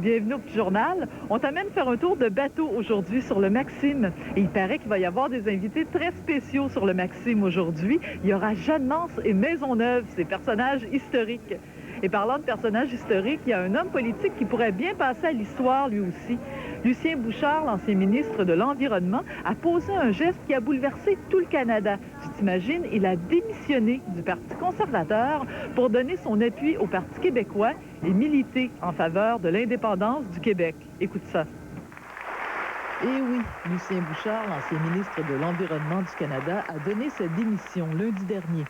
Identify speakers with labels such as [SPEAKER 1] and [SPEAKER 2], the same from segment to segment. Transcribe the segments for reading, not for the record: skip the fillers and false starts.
[SPEAKER 1] Bienvenue au Petit Journal. On t'amène faire un tour de bateau aujourd'hui sur le Maxime. Et il paraît qu'il va y avoir des invités très spéciaux sur le Maxime aujourd'hui. Il y aura Jeanne-Mance et Maisonneuve, ces personnages historiques. Et parlant de personnages historiques, il y a un homme politique qui pourrait bien passer à l'histoire lui aussi. Lucien Bouchard, l'ancien ministre de l'Environnement, a posé un geste qui a bouleversé tout le Canada. Tu t'imagines, il a démissionné du Parti conservateur pour donner son appui au Parti québécois et militer en faveur de l'indépendance du Québec. Écoute ça. Eh oui, Lucien Bouchard, l'ancien ministre de l'Environnement du Canada, a donné sa démission lundi dernier.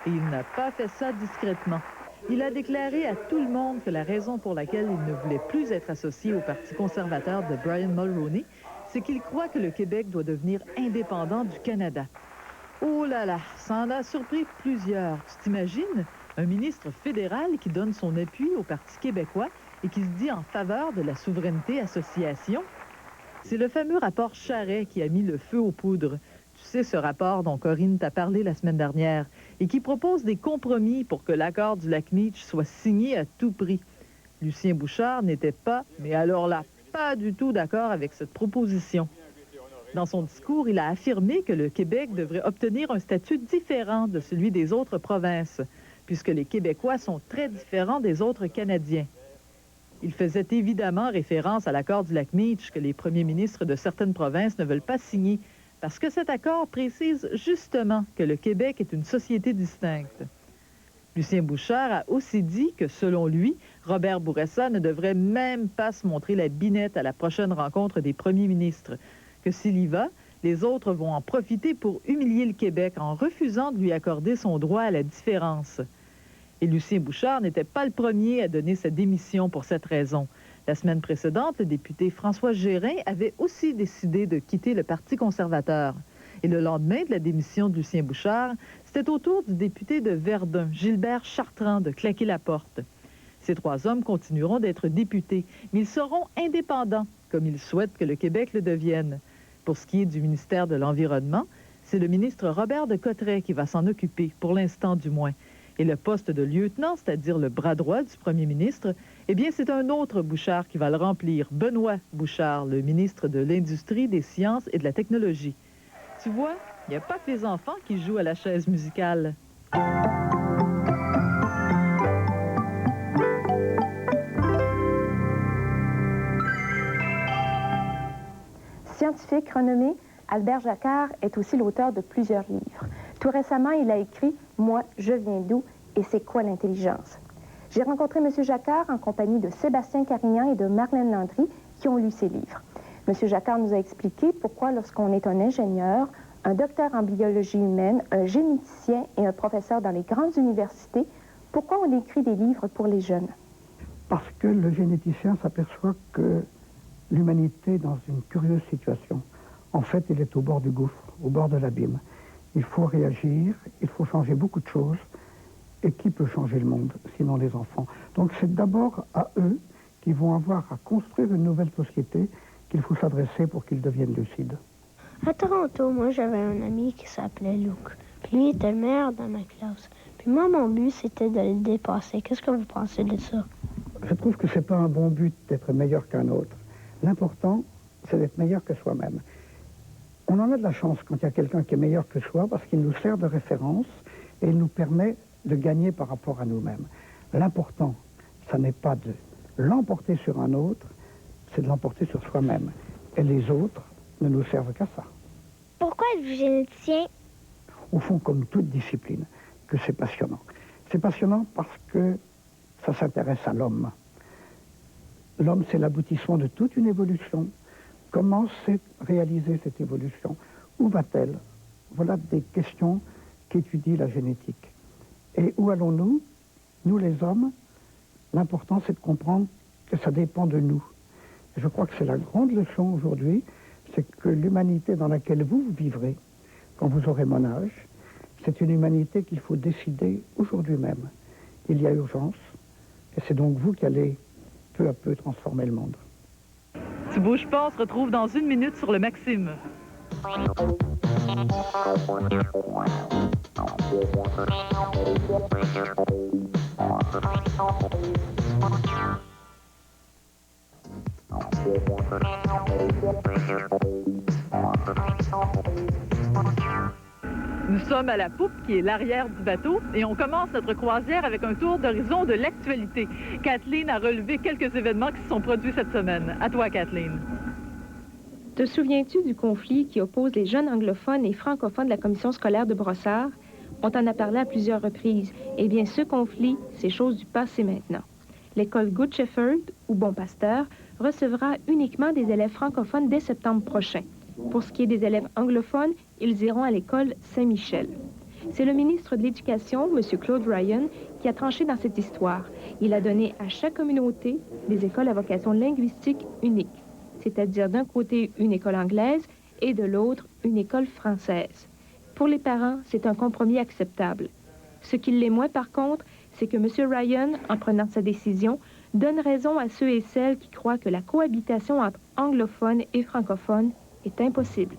[SPEAKER 1] Et il n'a pas fait ça discrètement. Il a déclaré à tout le monde que la raison pour laquelle il ne voulait plus être associé au Parti conservateur de Brian Mulroney, c'est qu'il croit que le Québec doit devenir indépendant du Canada. Oh là là, ça en a surpris plusieurs. Tu t'imagines? Un ministre fédéral qui donne son appui au Parti québécois et qui se dit en faveur de la souveraineté association? C'est le fameux rapport Charret qui a mis le feu aux poudres. Tu sais, ce rapport dont Corinne t'a parlé la semaine dernière et qui propose des compromis pour que l'accord du lac Meach soit signé à tout prix. Lucien Bouchard n'était pas, mais alors là, pas du tout d'accord avec cette proposition. Dans son discours, il a affirmé que le Québec devrait obtenir un statut différent de celui des autres provinces, puisque les Québécois sont très différents des autres Canadiens. Il faisait évidemment référence à l'accord du lac Meach que les premiers ministres de certaines provinces ne veulent pas signer, parce que cet accord précise justement que le Québec est une société distincte. Lucien Bouchard a aussi dit que, selon lui, Robert Bourassa ne devrait même pas se montrer la binette à la prochaine rencontre des premiers ministres, que s'il y va, les autres vont en profiter pour humilier le Québec en refusant de lui accorder son droit à la différence. Et Lucien Bouchard n'était pas le premier à donner sa démission pour cette raison. La semaine précédente, le député François Gérin avait aussi décidé de quitter le Parti conservateur. Et le lendemain de la démission de Lucien Bouchard, c'était au tour du député de Verdun, Gilbert Chartrand, de claquer la porte. Ces trois hommes continueront d'être députés, mais ils seront indépendants, comme ils souhaitent que le Québec le devienne. Pour ce qui est du ministère de l'Environnement, c'est le ministre Robert de Cotteret qui va s'en occuper, pour l'instant du moins. Et le poste de lieutenant, c'est-à-dire le bras droit du premier ministre, eh bien, c'est un autre Bouchard qui va le remplir, Benoît Bouchard, le ministre de l'Industrie, des Sciences et de la Technologie. Tu vois, il n'y a pas que les enfants qui jouent à la chaise musicale.
[SPEAKER 2] Scientifique renommé, Albert Jacquard est aussi l'auteur de plusieurs livres. Tout récemment, il a écrit « Moi, je viens d'où et c'est quoi l'intelligence ». J'ai rencontré M. Jacquard en compagnie de Sébastien Carignan et de Marlène Landry qui ont lu ses livres. M. Jacquard nous a expliqué pourquoi, lorsqu'on est un ingénieur, un docteur en biologie humaine, un généticien et un professeur dans les grandes universités, pourquoi on écrit des livres pour les jeunes?
[SPEAKER 3] Parce que le généticien s'aperçoit que l'humanité est dans une curieuse situation. En fait, il est au bord du gouffre, au bord de l'abîme. Il faut réagir, il faut changer beaucoup de choses. Et qui peut changer le monde, sinon les enfants? Donc c'est d'abord à eux qui vont avoir à construire une nouvelle société qu'il faut s'adresser pour qu'ils deviennent lucides.
[SPEAKER 4] À Toronto, moi, j'avais un ami qui s'appelait Luke. Puis lui était le meilleur dans ma classe. Puis moi, mon but, c'était de le dépasser. Qu'est-ce que vous pensez de ça?
[SPEAKER 3] Je trouve que c'est pas un bon but d'être meilleur qu'un autre. L'important, c'est d'être meilleur que soi-même. On en a de la chance quand il y a quelqu'un qui est meilleur que soi parce qu'il nous sert de référence et il nous permet de gagner par rapport à nous-mêmes. L'important, ça n'est pas de l'emporter sur un autre, c'est de l'emporter sur soi-même. Et les autres ne nous servent qu'à ça.
[SPEAKER 4] Pourquoi êtes-vous généticien?
[SPEAKER 3] Au fond, comme toute discipline, que c'est passionnant. C'est passionnant parce que ça s'intéresse à l'homme. L'homme, c'est l'aboutissement de toute une évolution. Comment s'est réalisée cette évolution? Où va-t-elle? Voilà des questions qu'étudie la génétique. Et où allons-nous? Nous, les hommes, l'important, c'est de comprendre que ça dépend de nous. Et je crois que c'est la grande leçon aujourd'hui, c'est que l'humanité dans laquelle vous vivrez, quand vous aurez mon âge, c'est une humanité qu'il faut décider aujourd'hui même. Il y a urgence, et c'est donc vous qui allez peu à peu transformer le monde.
[SPEAKER 1] Tu bouges pas, on se retrouve dans 1 minute sur le Maxime. Nous sommes à la poupe, qui est l'arrière du bateau, et on commence notre croisière avec un tour d'horizon de l'actualité. Kathleen a relevé quelques événements qui se sont produits cette semaine. À toi, Kathleen.
[SPEAKER 2] Te souviens-tu du conflit qui oppose les jeunes anglophones et francophones de la commission scolaire de Brossard? On t'en a parlé à plusieurs reprises. Eh bien, ce conflit, c'est chose du passé maintenant. L'école Good Shepherd, ou Bon Pasteur, recevra uniquement des élèves francophones dès septembre prochain. Pour ce qui est des élèves anglophones, ils iront à l'école Saint-Michel. C'est le ministre de l'Éducation, M. Claude Ryan, qui a tranché dans cette histoire. Il a donné à chaque communauté des écoles à vocation linguistique unique, c'est-à-dire d'un côté une école anglaise et de l'autre une école française. Pour les parents, c'est un compromis acceptable. Ce qui l'est moins, par contre, c'est que M. Ryan, en prenant sa décision, donne raison à ceux et celles qui croient que la cohabitation entre anglophones et francophones est impossible.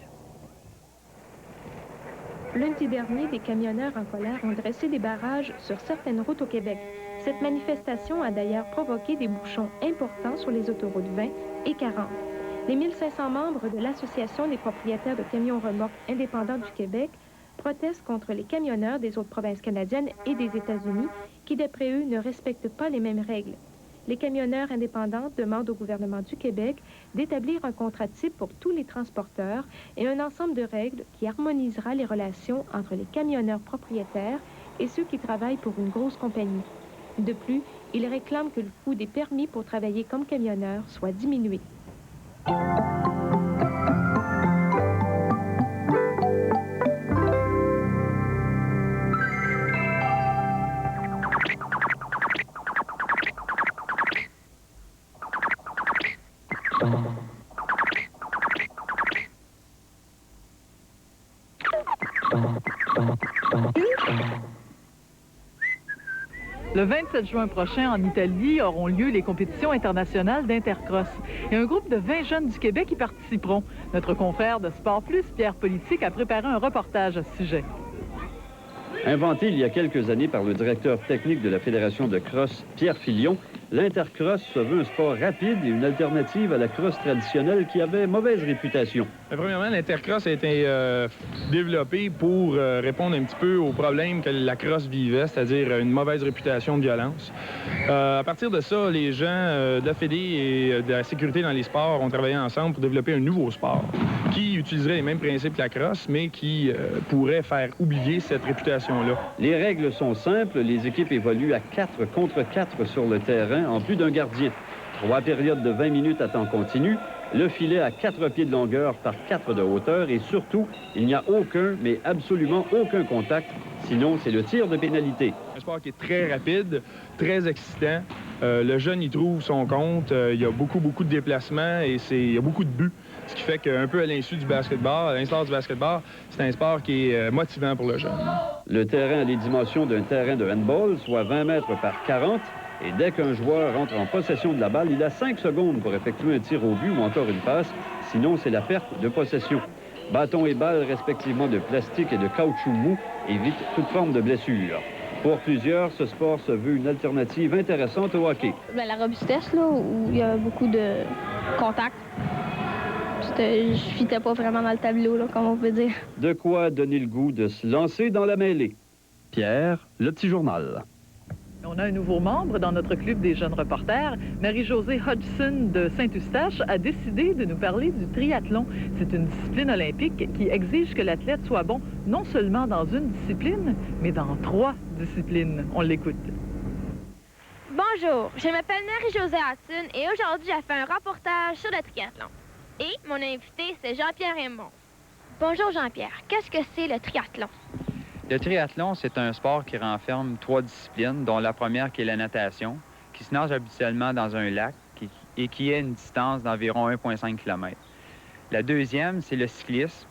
[SPEAKER 2] Lundi dernier, des camionneurs en colère ont dressé des barrages sur certaines routes au Québec. Cette manifestation a d'ailleurs provoqué des bouchons importants sur les autoroutes 20 et 40. Les 1500 membres de l'Association des propriétaires de camions-remorques indépendants du Québec protestent contre les camionneurs des autres provinces canadiennes et des États-Unis qui, d'après eux, ne respectent pas les mêmes règles. Les camionneurs indépendants demandent au gouvernement du Québec d'établir un contrat type pour tous les transporteurs et un ensemble de règles qui harmonisera les relations entre les camionneurs propriétaires et ceux qui travaillent pour une grosse compagnie. De plus, ils réclament que le coût des permis pour travailler comme camionneur soit diminué.
[SPEAKER 1] Le 27 juin prochain, en Italie, auront lieu les compétitions internationales d'Intercross. Et un groupe de 20 jeunes du Québec y participeront. Notre confrère de Sport Plus, Pierre Politique, a préparé un reportage à ce sujet.
[SPEAKER 5] Inventé il y a quelques années par le directeur technique de la Fédération de cross, Pierre Filion, l'Intercross se veut un sport rapide et une alternative à la cross traditionnelle qui avait mauvaise réputation.
[SPEAKER 6] Premièrement, l'Intercross a été développé pour répondre un petit peu aux problèmes que la cross vivait, c'est-à-dire une mauvaise réputation de violence. À partir de ça, les gens de la Fédé et de la sécurité dans les sports ont travaillé ensemble pour développer un nouveau sport qui utiliserait les mêmes principes que la cross, mais qui pourrait faire oublier cette réputation-là.
[SPEAKER 5] Les règles sont simples. Les équipes évoluent à 4 contre 4 sur le terrain, en plus d'un gardien. 3 périodes de 20 minutes à temps continu, le filet à 4 pieds de longueur par 4 de hauteur et surtout, il n'y a aucun, mais absolument aucun contact, sinon c'est le tir de pénalité.
[SPEAKER 6] Un sport qui est très rapide, très excitant. Le jeune y trouve son compte, il y a beaucoup de déplacements et il y a beaucoup de buts. Ce qui fait qu'un peu à l'insu du basketball, à l'instar du basketball, c'est un sport qui est motivant pour le jeune.
[SPEAKER 5] Le terrain a les dimensions d'un terrain de handball, soit 20 mètres par 40. Et dès qu'un joueur rentre en possession de la balle, il a 5 secondes pour effectuer un tir au but ou encore une passe. Sinon, c'est la perte de possession. Bâtons et balles, respectivement de plastique et de caoutchouc mou, évitent toute forme de blessure. Pour plusieurs, ce sport se veut une alternative intéressante au hockey.
[SPEAKER 4] La robustesse, là, où il y a beaucoup de contacts. Je fitais pas vraiment dans le tableau, là, comme on peut dire.
[SPEAKER 5] De quoi donner le goût de se lancer dans la mêlée. Pierre, le petit journal.
[SPEAKER 1] On a un nouveau membre dans notre club des jeunes reporters. Marie-Josée Hodgson de Saint-Eustache a décidé de nous parler du triathlon. C'est une discipline olympique qui exige que l'athlète soit bon non seulement dans une discipline, mais dans 3 disciplines. On l'écoute.
[SPEAKER 7] Bonjour, je m'appelle Marie-Josée Hodgson et aujourd'hui, j'ai fait un reportage sur le triathlon. Et mon invité, c'est Jean-Pierre Raymond. Bonjour Jean-Pierre, qu'est-ce que c'est le triathlon?
[SPEAKER 8] Le triathlon, c'est un sport qui renferme 3 disciplines, dont la première qui est la natation, qui se nage habituellement dans un lac et qui est une distance d'environ 1,5 km. La deuxième, c'est le cyclisme,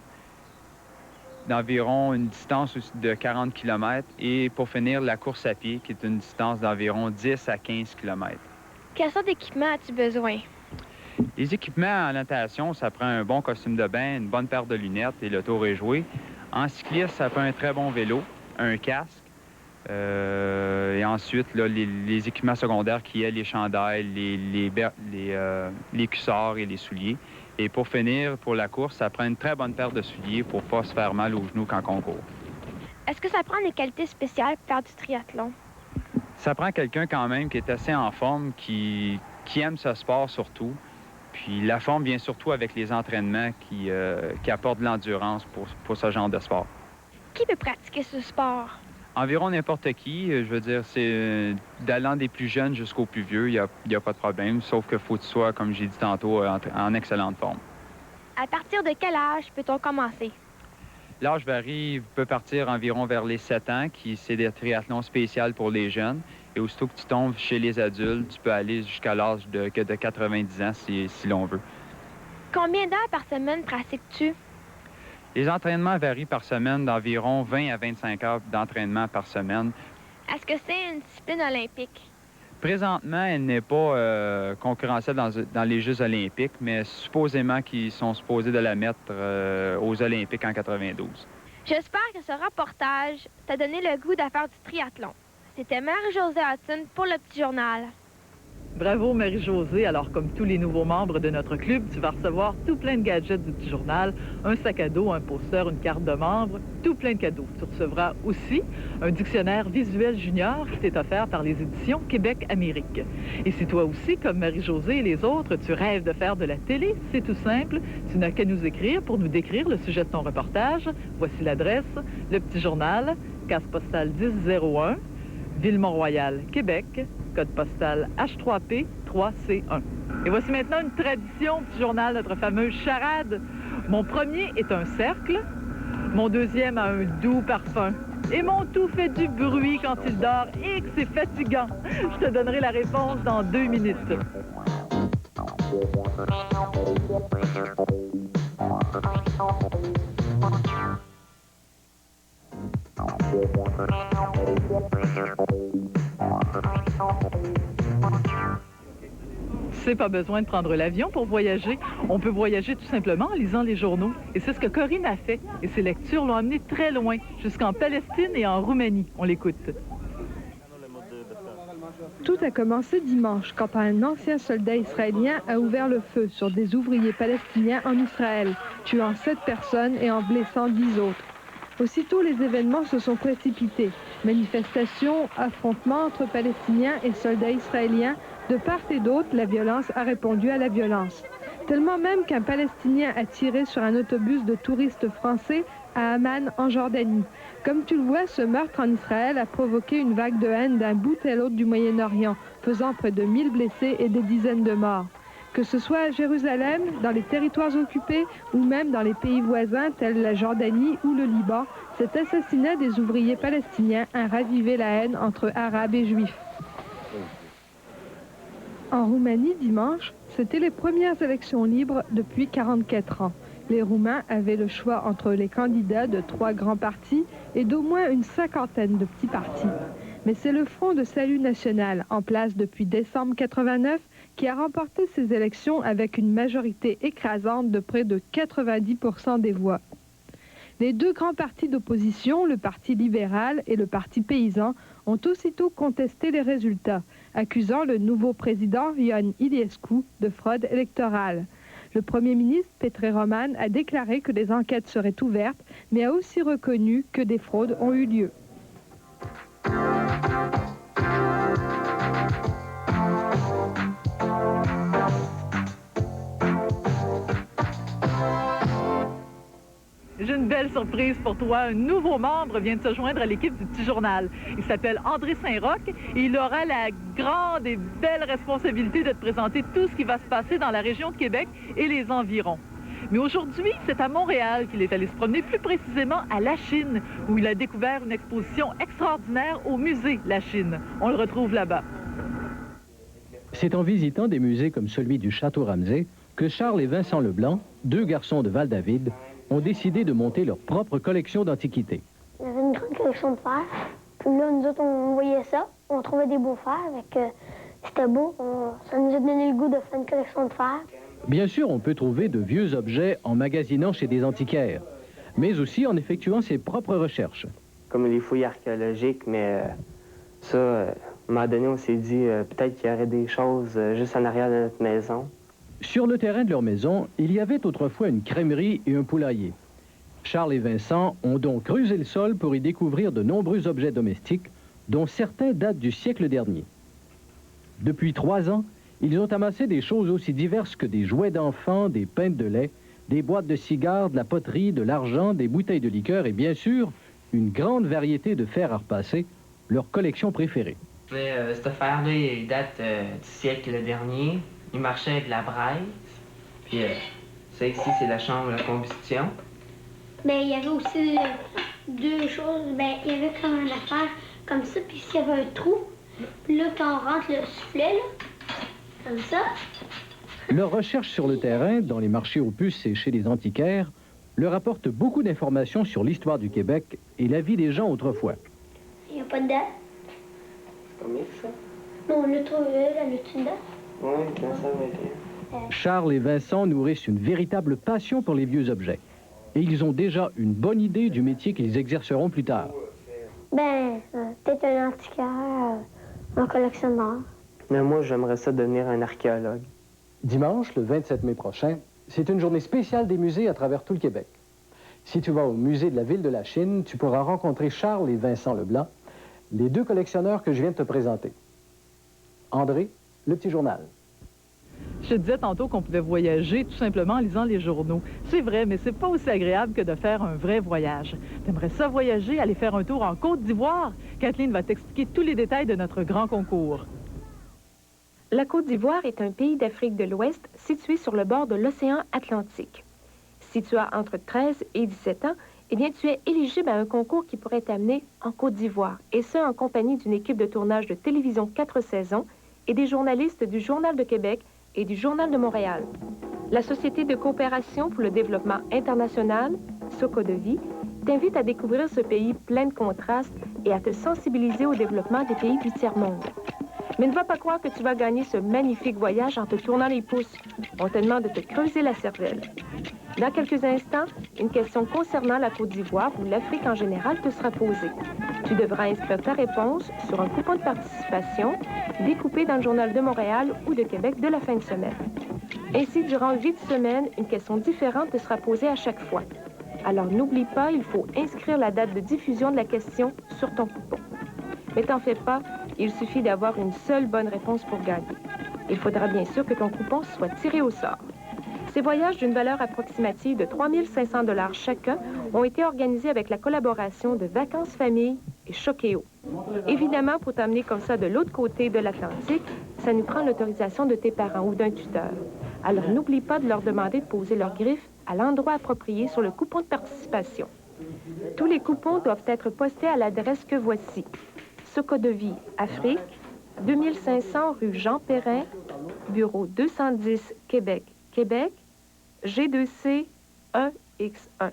[SPEAKER 8] d'environ une distance de 40 km. Et pour finir, la course à pied, qui est une distance d'environ 10 à 15 km.
[SPEAKER 7] Quelle sorte d'équipement as-tu besoin?
[SPEAKER 8] Les équipements en natation, ça prend un bon costume de bain, une bonne paire de lunettes et le tour est joué. En cyclisme, ça prend un très bon vélo, un casque, Et ensuite, là, les équipements secondaires qui est les chandails, les cuissards et les souliers. Et pour finir, pour la course, ça prend une très bonne paire de souliers pour ne pas se faire mal aux genoux quand on court.
[SPEAKER 7] Est-ce que ça prend des qualités spéciales pour faire du triathlon?
[SPEAKER 8] Ça prend quelqu'un quand même qui est assez en forme, qui aime ce sport surtout. Puis la forme vient surtout avec les entraînements qui apportent de l'endurance pour ce genre de sport.
[SPEAKER 7] Qui peut pratiquer ce sport?
[SPEAKER 8] Environ n'importe qui. Je veux dire, c'est d'allant des plus jeunes jusqu'aux plus vieux, il n'y a pas de problème, sauf qu'il faut que tu sois, comme j'ai dit tantôt, en excellente forme.
[SPEAKER 7] À partir de quel âge peut-on commencer?
[SPEAKER 8] L'âge varie, peut partir environ vers les 7 ans, qui c'est des triathlons spéciaux pour les jeunes. Et aussitôt que tu tombes chez les adultes, tu peux aller jusqu'à l'âge de 90 ans si l'on veut.
[SPEAKER 7] Combien d'heures par semaine pratiques-tu?
[SPEAKER 8] Les entraînements varient par semaine d'environ 20 à 25 heures d'entraînement par semaine.
[SPEAKER 7] Est-ce que c'est une discipline olympique?
[SPEAKER 8] Présentement, elle n'est pas concurrentielle dans les Jeux olympiques, mais supposément qu'ils sont supposés de la mettre aux Olympiques en 92.
[SPEAKER 7] J'espère que ce reportage t'a donné le goût de faire du triathlon. C'était Marie-Josée Hudson pour Le Petit Journal.
[SPEAKER 1] Bravo, Marie-Josée. Alors, comme tous les nouveaux membres de notre club, tu vas recevoir tout plein de gadgets du Petit Journal, un sac à dos, un poster, une carte de membre, tout plein de cadeaux. Tu recevras aussi un dictionnaire visuel junior qui t'est offert par les éditions Québec-Amérique. Et si toi aussi, comme Marie-Josée et les autres, tu rêves de faire de la télé, c'est tout simple. Tu n'as qu'à nous écrire pour nous décrire le sujet de ton reportage. Voici l'adresse, Le Petit Journal, case postale 1001, Ville-Mont-Royal, Québec, code postal H3P 3C1. Et voici maintenant une tradition du journal, notre fameuse charade. Mon premier est un cercle, mon deuxième a un doux parfum. Et mon tout fait du bruit quand il dort et que c'est fatigant. Je te donnerai la réponse dans 2 minutes. C'est pas besoin de prendre l'avion pour voyager. On peut voyager tout simplement en lisant les journaux. Et c'est ce que Corinne a fait. Et ses lectures l'ont amené très loin, jusqu'en Palestine et en Roumanie. On l'écoute.
[SPEAKER 9] Tout a commencé dimanche, quand un ancien soldat israélien a ouvert le feu sur des ouvriers palestiniens en Israël, tuant 7 personnes et en blessant 10 autres. Aussitôt, les événements se sont précipités. Manifestations, affrontements entre Palestiniens et soldats israéliens. De part et d'autre, la violence a répondu à la violence. Tellement même qu'un Palestinien a tiré sur un autobus de touristes français à Amman, en Jordanie. Comme tu le vois, ce meurtre en Israël a provoqué une vague de haine d'un bout à l'autre du Moyen-Orient, faisant près de 1000 blessés et des dizaines de morts. Que ce soit à Jérusalem, dans les territoires occupés ou même dans les pays voisins tels la Jordanie ou le Liban, cet assassinat des ouvriers palestiniens a ravivé la haine entre Arabes et Juifs. En Roumanie, dimanche, c'était les premières élections libres depuis 44 ans. Les Roumains avaient le choix entre les candidats de 3 grands partis et d'au moins une 50aine de petits partis. Mais c'est le Front de Salut National, en place depuis décembre 89, qui a remporté ces élections avec une majorité écrasante de près de 90% des voix. Les 2 grands partis d'opposition, le Parti libéral et le Parti paysan, ont aussitôt contesté les résultats, accusant le nouveau président Ion Iliescu de fraude électorale. Le Premier ministre Petre Roman a déclaré que des enquêtes seraient ouvertes, mais a aussi reconnu que des fraudes ont eu lieu.
[SPEAKER 1] J'ai une belle surprise pour toi. Un nouveau membre vient de se joindre à l'équipe du Petit Journal. Il s'appelle André Saint-Roch et il aura la grande et belle responsabilité de te présenter tout ce qui va se passer dans la région de Québec et les environs. Mais aujourd'hui, c'est à Montréal qu'il est allé se promener, plus précisément à La Chine, où il a découvert une exposition extraordinaire au musée La Chine. On le retrouve là-bas.
[SPEAKER 10] C'est en visitant des musées comme celui du Château Ramsay que Charles et Vincent Leblanc, 2 garçons de Val-David, ont décidé de monter leur propre collection d'antiquités.
[SPEAKER 4] Il y avait une grande collection de fer. Puis là, nous autres, on voyait ça. On trouvait des beaux fers. C'était beau. Ça nous a donné le goût de faire une collection de fer.
[SPEAKER 10] Bien sûr, on peut trouver de vieux objets en magasinant chez des antiquaires, mais aussi en effectuant ses propres recherches.
[SPEAKER 11] comme les fouilles archéologiques, mais ça, à un moment donné, on s'est dit peut-être qu'il y aurait des choses juste en arrière de notre maison.
[SPEAKER 10] Sur le terrain de leur maison, il y avait autrefois une crèmerie et un poulailler. Charles et Vincent ont donc creusé le sol pour y découvrir de nombreux objets domestiques, dont certains datent du siècle dernier. Depuis 3 ans, ils ont amassé des choses aussi diverses que des jouets d'enfants, des pintes de lait, des boîtes de cigares, de la poterie, de l'argent, des bouteilles de liqueur et bien sûr, une grande variété de fers à repasser, leur collection préférée.
[SPEAKER 11] Cette affaire-là, il date du siècle dernier. Il marchait avec la braise. Puis ça ici, c'est la chambre de combustion.
[SPEAKER 4] Ben, il y avait aussi 2 choses. Ben, il y avait comme une affaire comme ça, puis s'il y avait un trou, puis là, quand on rentre le soufflet, là, comme ça.
[SPEAKER 10] Leurs recherches sur le terrain, dans les marchés aux puces et chez les antiquaires, leur apportent beaucoup d'informations sur l'histoire du Québec et la vie des gens autrefois.
[SPEAKER 4] Il n'y a pas de date.
[SPEAKER 11] Combien ça?
[SPEAKER 4] Non, on l'a trouvé, là, le date.
[SPEAKER 11] Oui, 1921.
[SPEAKER 10] Charles et Vincent nourrissent une véritable passion pour les vieux objets. Et ils ont déjà une bonne idée du métier qu'ils exerceront plus tard.
[SPEAKER 4] Ben, peut-être un antiquaire, un collectionneur.
[SPEAKER 11] Mais moi, j'aimerais ça devenir un archéologue.
[SPEAKER 10] Dimanche, le 27 mai prochain, c'est une journée spéciale des musées à travers tout le Québec. Si tu vas au musée de la ville de la Chine, tu pourras rencontrer Charles et Vincent Leblanc, les 2 collectionneurs que je viens de te présenter. André, le petit journal.
[SPEAKER 1] Je te disais tantôt qu'on pouvait voyager tout simplement en lisant les journaux. C'est vrai, mais c'est pas aussi agréable que de faire un vrai voyage. T'aimerais ça voyager, aller faire un tour en Côte d'Ivoire? Kathleen va t'expliquer tous les détails de notre grand concours.
[SPEAKER 2] La Côte d'Ivoire est un pays d'Afrique de l'Ouest situé sur le bord de l'océan Atlantique. Si tu as entre 13 et 17 ans, eh bien, tu es éligible à un concours qui pourrait t'amener en Côte d'Ivoire, et ce, en compagnie d'une équipe de tournage de télévision 4 saisons et des journalistes du Journal de Québec et du Journal de Montréal. La Société de coopération pour le développement international, SOCODEVI, t'invite à découvrir ce pays plein de contrastes et à te sensibiliser au développement des pays du tiers-monde. Mais ne va pas croire que tu vas gagner ce magnifique voyage en te tournant les pouces. On te demande de te creuser la cervelle. Dans quelques instants, une question concernant la Côte d'Ivoire ou l'Afrique en général te sera posée. Tu devras inscrire ta réponse sur un coupon de participation découpé dans le Journal de Montréal ou de Québec de la fin de semaine. Ainsi, durant 8 semaines, une question différente te sera posée à chaque fois. Alors n'oublie pas, il faut inscrire la date de diffusion de la question sur ton coupon. Mais t'en fais pas, il suffit d'avoir une seule bonne réponse pour gagner. Il faudra bien sûr que ton coupon soit tiré au sort. Ces voyages d'une valeur approximative de 3 500 $ chacun ont été organisés avec la collaboration de Vacances Famille et Choquéo. Évidemment, pour t'amener comme ça de l'autre côté de l'Atlantique, ça nous prend l'autorisation de tes parents ou d'un tuteur. Alors n'oublie pas de leur demander de poser leur griffe à l'endroit approprié sur le coupon de participation. Tous les coupons doivent être postés à l'adresse que voici. SOCODEVI, Afrique, 2500 rue Jean Perrin, bureau 210, Québec, Québec, G2C 1X1.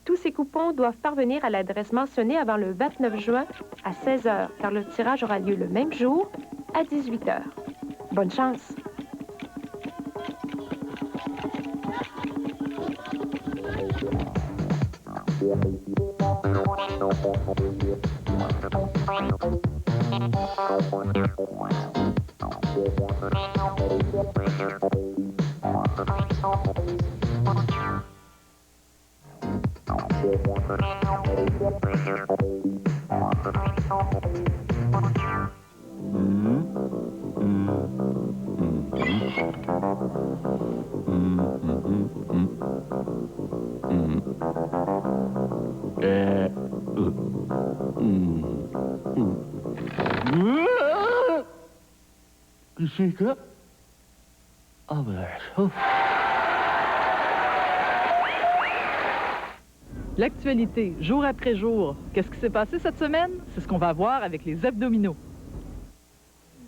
[SPEAKER 2] Tous ces coupons doivent parvenir à l'adresse mentionnée avant le 29 juin à 16 h, car le tirage aura lieu le même jour à 18 h. Bonne chance!
[SPEAKER 12] C'est que... Ah ben, ça...
[SPEAKER 1] L'actualité, jour après jour. Qu'est-ce qui s'est passé cette semaine? C'est ce qu'on va voir avec les abdominaux.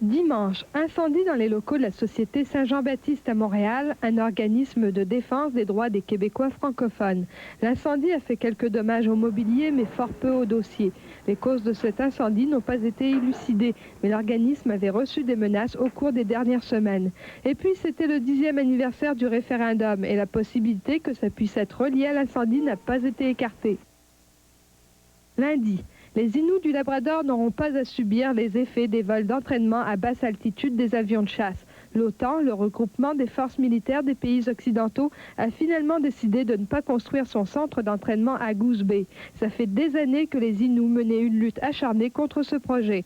[SPEAKER 9] Dimanche, incendie dans les locaux de la Société Saint-Jean-Baptiste à Montréal, un organisme de défense des droits des Québécois francophones. L'incendie a fait quelques dommages au mobilier, mais fort peu au dossier. Les causes de cet incendie n'ont pas été élucidées, mais l'organisme avait reçu des menaces au cours des dernières semaines. Et puis, c'était le 10e anniversaire du référendum, et la possibilité que ça puisse être relié à l'incendie n'a pas été écartée. Lundi, les Inuits du Labrador n'auront pas à subir les effets des vols d'entraînement à basse altitude des avions de chasse. L'OTAN, le regroupement des forces militaires des pays occidentaux, a finalement décidé de ne pas construire son centre d'entraînement à Goose Bay. Ça fait des années que les Inuits menaient une lutte acharnée contre ce projet.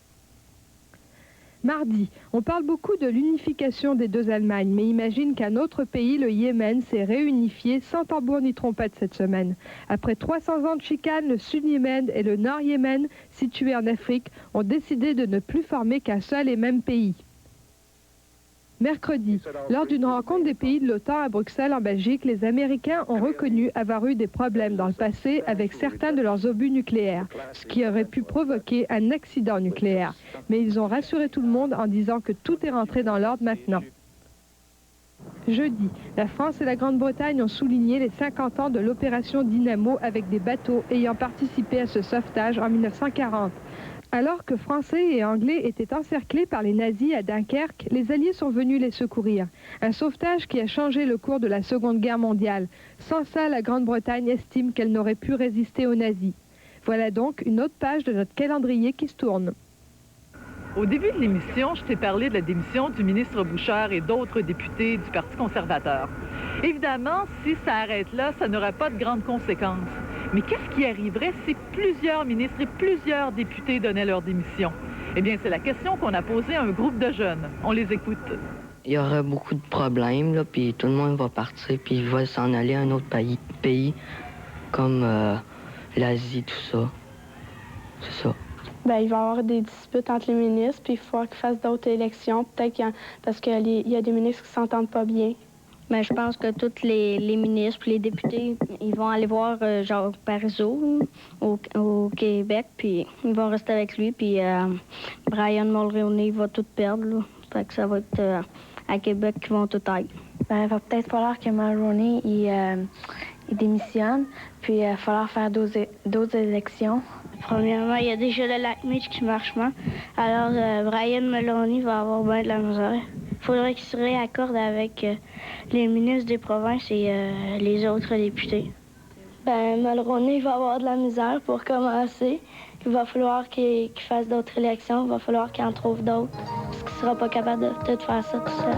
[SPEAKER 9] Mardi, on parle beaucoup de l'unification des deux Allemagnes, mais imagine qu'un autre pays, le Yémen, s'est réunifié sans tambour ni trompette cette semaine. Après 300 ans de chicanes, le Sud-Yémen et le Nord-Yémen, situés en Afrique, ont décidé de ne plus former qu'un seul et même pays. Mercredi, lors d'une rencontre des pays de l'OTAN à Bruxelles, en Belgique, les Américains ont reconnu avoir eu des problèmes dans le passé avec certains de leurs obus nucléaires, ce qui aurait pu provoquer un accident nucléaire. Mais ils ont rassuré tout le monde en disant que tout est rentré dans l'ordre maintenant. Jeudi, la France et la Grande-Bretagne ont souligné les 50 ans de l'opération Dynamo avec des bateaux ayant participé à ce sauvetage en 1940. Alors que Français et Anglais étaient encerclés par les nazis à Dunkerque, les Alliés sont venus les secourir. Un sauvetage qui a changé le cours de la Seconde Guerre mondiale. Sans ça, la Grande-Bretagne estime qu'elle n'aurait pu résister aux nazis. Voilà donc une autre page de notre calendrier qui se tourne.
[SPEAKER 1] Au début de l'émission, je t'ai parlé de la démission du ministre Bouchard et d'autres députés du Parti conservateur. Évidemment, si ça arrête là, ça n'aurait pas de grandes conséquences. Mais qu'est-ce qui arriverait si plusieurs ministres et plusieurs députés donnaient leur démission? Eh bien, c'est la question qu'on a posée à un groupe de jeunes. On les écoute.
[SPEAKER 13] Il y aura beaucoup de problèmes, là, puis tout le monde va partir, puis il va s'en aller à un autre pays comme l'Asie, tout ça. C'est ça.
[SPEAKER 14] Bien, il va y avoir des disputes entre les ministres, puis il faut qu'ils fassent d'autres élections, peut-être parce qu'il y a des ministres qui ne s'entendent pas bien.
[SPEAKER 15] Bien, je pense que tous les ministres et les députés, ils vont aller voir genre Parizeau au Québec, puis ils vont rester avec lui, puis Brian Mulroney va tout perdre. Là. Fait que ça va être à Québec qu'ils vont tout être.
[SPEAKER 2] Bien, il va peut-être falloir que Mulroney il démissionne, puis il va falloir faire d'autres élections.
[SPEAKER 4] Premièrement, il y a déjà le lac Meech qui marche mal. Alors, Brian Mulroney va avoir bien de la misère. Il faudrait qu'il se réaccorde avec les ministres des provinces et les autres députés.
[SPEAKER 14] Ben, Mulroney va avoir de la misère pour commencer. Il va falloir qu'il fasse d'autres élections. Il va falloir qu'il en trouve d'autres. Parce qu'il ne sera pas capable de faire ça tout seul.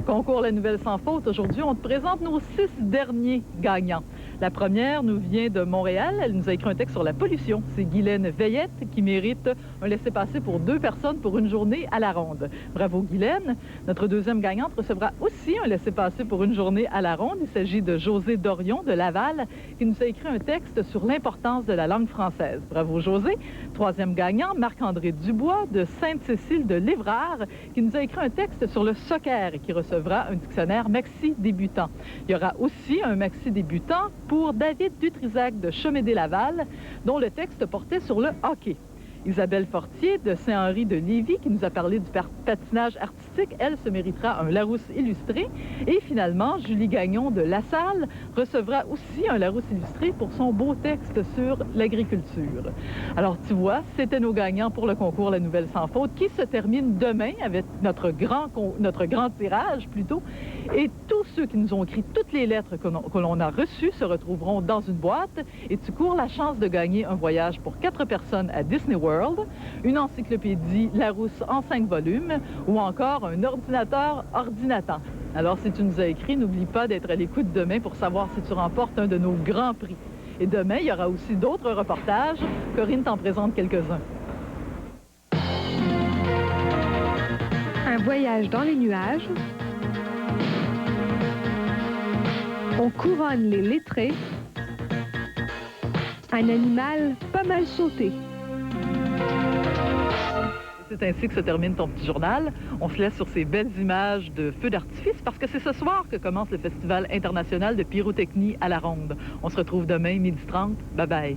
[SPEAKER 1] Concours La Nouvelle Sans Faute. Aujourd'hui, on te présente nos 6 derniers gagnants. La première nous vient de Montréal. Elle nous a écrit un texte sur la pollution. C'est Guylaine Veillette qui mérite un laissez-passer pour 2 personnes pour une journée à la ronde. Bravo Guylaine. Notre deuxième gagnante recevra aussi un laissez-passer pour une journée à la ronde. Il s'agit de José Dorion de Laval qui nous a écrit un texte sur l'importance de la langue française. Bravo José. Troisième gagnant, Marc-André Dubois de Sainte-Cécile de l'Évrard qui nous a écrit un texte sur le soccer et qui recevra un dictionnaire maxi débutant. Il y aura aussi un maxi débutant pour David Dutrisac de Chemédé-Laval, dont le texte portait sur le hockey. Isabelle Fortier de Saint-Henri de Lévis, qui nous a parlé du patinage artistique, elle se méritera un Larousse illustré. Et finalement, Julie Gagnon de La Salle recevra aussi un Larousse illustré pour son beau texte sur l'agriculture. Alors, tu vois, c'était nos gagnants pour le concours La Nouvelle Sans Faute, qui se termine demain avec notre grand tirage, plutôt. Et tous ceux qui nous ont écrit toutes les lettres que l'on a reçues se retrouveront dans une boîte et tu cours la chance de gagner un voyage pour 4 personnes à Disney World, une encyclopédie Larousse en 5 volumes ou encore un ordinateur Ordinatant. Alors, si tu nous as écrit, n'oublie pas d'être à l'écoute demain pour savoir si tu remportes un de nos grands prix. Et demain, il y aura aussi d'autres reportages. Corinne t'en présente quelques-uns.
[SPEAKER 9] Un voyage dans les nuages. On couronne les lettrés. Un animal pas mal sauté.
[SPEAKER 1] C'est ainsi que se termine ton petit journal. On se laisse sur ces belles images de feux d'artifice parce que c'est ce soir que commence le Festival international de pyrotechnie à la Ronde. On se retrouve demain, 12h30. Bye bye.